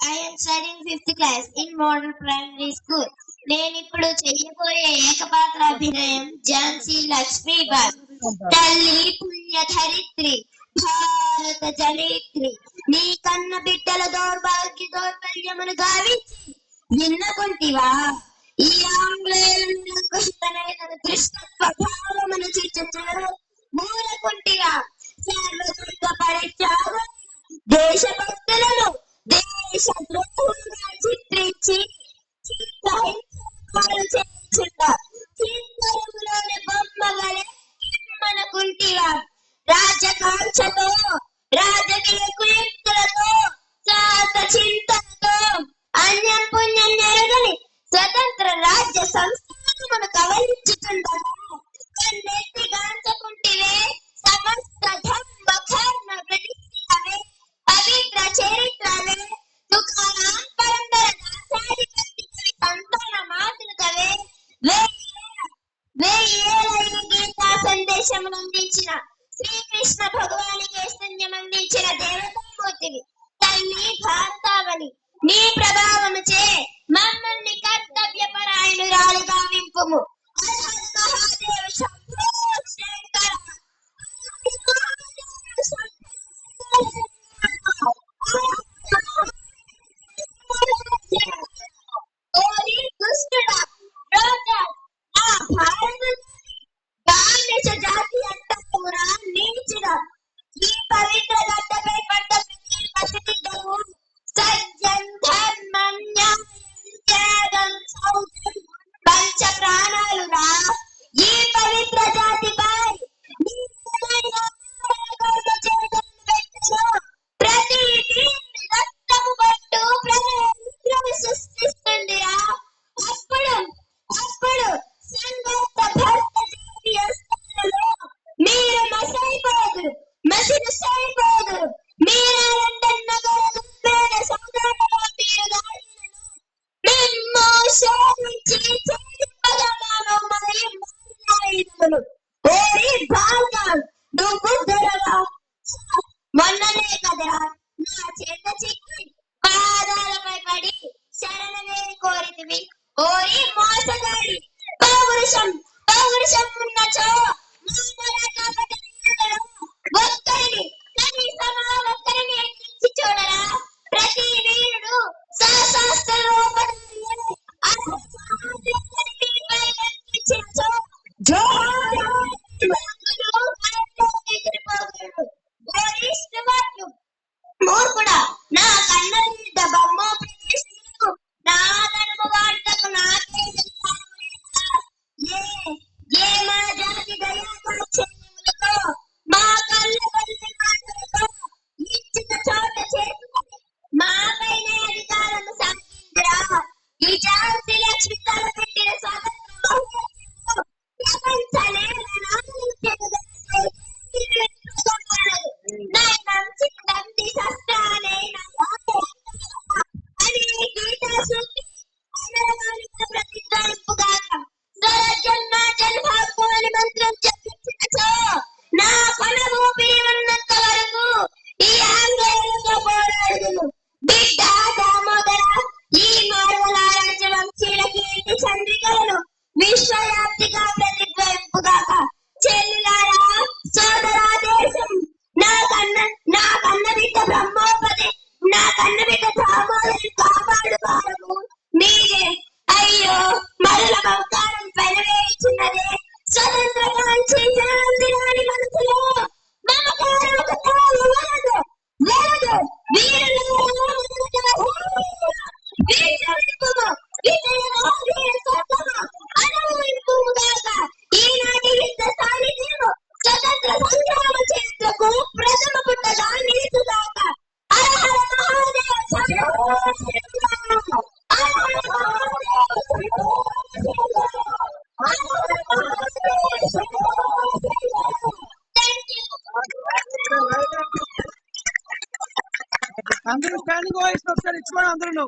I am studying 5th class in model primary school. నేను ఇప్పుడు చెయ్యబోయే ఏకపాత్రాభినయం ఝాన్సీ లక్ష్మీబాయి. తల్లి పుణ్యధరిత్రి భారత జనేత్రి, నీ కన్న బిడ్డల దౌర్బల్యమును గావించి విన్నకుంటివా? ఈ ఆంగ్లేయులను కృష్ణత్వ భావమును చిచ్చుచును మూలకుంటివా? సర్వదుర్గ పరిత్యాగ దేశభక్తులను దేశ ద్రోహులుగా చిత్రించి చిత్తరంలోని బొమ్మగలే మనకుంటివా? రాజకాంక్షతో రాజకీయ కుయుక్తులతో శాస్త్ర చింతనతో అన్యం పుణ్యం నెరగని స్వతంత్ర రాజ్య సంస్థలను కవలించుతుండగా కన్నెత్తి గాంచకుంటివే సమస్త ధర్మ కర్మ ప్రతిష్ఠితవే పవిత్ర చరిత్రవే తుకారాం పరంపర దాసాధిపత్య సంతాన మాతృకవే వేయేళ్ళ గీతా సందేశమును అందించిన శ్రీకృష్ణ భగవానికి ఐశ్వర్యం అందించిన దేవతామూర్తివి తల్లి భారతావని. నీ ప్రభావముచే మమ్మల్ని కర్తవ్య పరాయణురాలుగా వింపుము. మహాదేవ శంభో శంకర. ఓరి దుష్టుడా, రోజా, ఆ భారత బానిస జాతి అంతకురా నీచుడా, ఈ పవిత్ర గడ్డపై పడ్డ ప్రతి పసిబిడ్డకు సత్యం, ధర్మం, న్యాయం, త్యాగం, శౌర్యం పంచ ప్రాణాలురా. ఈ పవిత్ర జాతిపై ప్రతి రక్తము పట్టు సృష్టిస్తుందిరా. అప్పుడు సంఘర్ష భర్త జాతీయ స్థాయిలో మీరు మసైపోదురు, మసినసైపోదురు. మీరు నగర సముద్రంలో మీరు దాడిలను మేము శోధించి ఛేదింపగలము మరియు మారినాయుధములు. ఓరి బాల్గాల్, నువ్వు దొరగా మొన్ననే కదరా నా చేత చిక్కి పాదాలపై పడి శరణవేరి కోరితివి. ఓరి మోసగాడి, పౌరుషం ఉన్నచో ఒక్కరిని ఒక్కరిని ఎక్కించి చూడరా. ప్రతి వీరుడు శాస్త్ర మూర్ఖుడా, నా కన్న బిడ్డ బొమ్మ ప్రదేశములకు నా ధనము వాడుటకు నాకే ఏ మా జాతి దయాకాక్షేమములతో మా కళ్ళ వల్లి మాటలతో ఇచ్చిన చోట చేసుకుని మాపైనే అధికారము సాగిందిరా. ఈ ఝాన్సీ లక్ష్మి తలపెట్టిన స్వాతంత్ర ప్రపంచ నా కొన ఊపిరి ఉన్నంత వరకు ఈ ఆంగ్లేయులతో పోరాడుదును. బిడ్డ దామోదర, ఈ మార్వల రాజవంశీల కీర్తి చంద్రికలను విశ్వవ్యాప్తిగా ప్రతిధ్వనింపుగాక. చెల్లులారా, సోదరా, దేశం నా కన్న బిడ్డ బ్రహ్మోపతి, నా కన్న బిడ్డ దామోదరి కాపాడు భారము మీరే. అయ్యో, మరల అవతారం పెనవేయుచున్నదే. స్వతంత్ర కాంక్షి జనాందిరాని మనసులో మమకారం ఒక తావు వలదు. ఈనాటి యుద్ధ సాన్నిధ్యము స్వతంత్ర సంగ్రామ చరిత్రకు ప్రథమ పుట్టగా నిలుచుగాక. హర హర మహాదేవ శంభో శంకర. హర హర మహాదేవ శంభో శంకర. హర హర మహాదేవ శంభో శంకర. Thank you. అందరూ స్టాండింగ్ వాయిస్ ఒకసారి ఇచ్చుకోండి అందరూ.